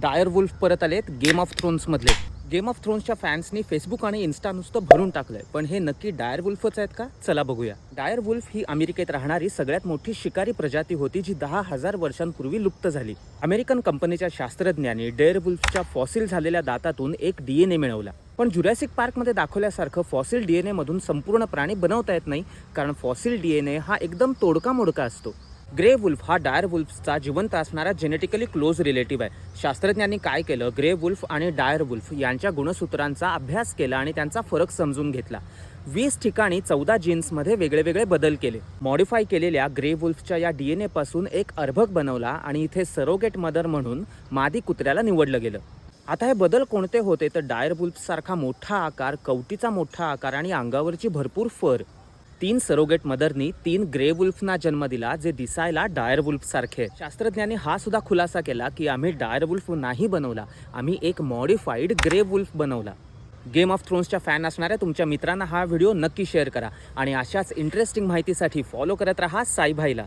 डायर वुल्फ परत आलेत गेम ऑफ थ्रोन्स मधले। गेम ऑफ थ्रोन्सच्या फॅन्सनी फेसबुक आणि इन्स्टा नुसतं भरून टाकलंय, पण हे नक्की डायर वुल्फच आहेत का? चला बघूया। डायर वुल्फ ही अमेरिकेत राहणारी सगळ्यात मोठी शिकारी प्रजाती होती, जी 10,000 वर्षांपूर्वी लुप्त झाली। अमेरिकन कंपनीच्या शास्त्रज्ञांनी डायर वुल्फच्या फॉसिल झालेल्या दातातून एक DNA मिळवला। पण जुरॅसिक पार्कमध्ये दाखवल्यासारखं फॉसिल DNA मधून संपूर्ण प्राणी बनवता येत नाही, कारण फॉसिल DNA हा एकदम तोडका मोडका असतो। ग्रे वुल्फ हा डायर वुल्फचा जिवंत असणारा जेनेटिकली क्लोज रिलेटिव्ह आहे। शास्त्रज्ञांनी काय केलं, ग्रे वुल्फ आणि डायर वुल्फ यांच्या गुणसूत्रांचा अभ्यास केला आणि त्यांचा फरक समजून घेतला। 20 ठिकाणी 14 जीन्समध्ये वेगळे बदल केले। मॉडिफाय केलेल्या ग्रे वुल्फच्या या DNA पासून एक अर्भक बनवला आणि इथे सरोगेट मदर म्हणून मादी कुत्र्याला निवडलं गेलं। आता हे बदल कोणते होते तर डायर वुल्फ सारखा मोठा आकार, कवटीचा मोठा आकार आणि अंगावरची भरपूर फर। 3 सरोगेट मदरनी 3 ग्रे वुल्फना जन्म दिला, जे दिसायला डायर वुल्फ सारखे। शास्त्रज्ञांनी हा सुद्धा खुलासा केला की आम्ही डायर वुल्फ नाही बनवला, आम्ही एक मॉडिफाईड ग्रे वुल्फ बनवला। गेम ऑफ थ्रोन्सच्या फॅन असणाऱ्या तुमच्या मित्रांना हा व्हिडिओ नक्की शेअर करा आणि अशाच इंटरेस्टिंग माहितीसाठी फॉलो करत राहा साई भाईला।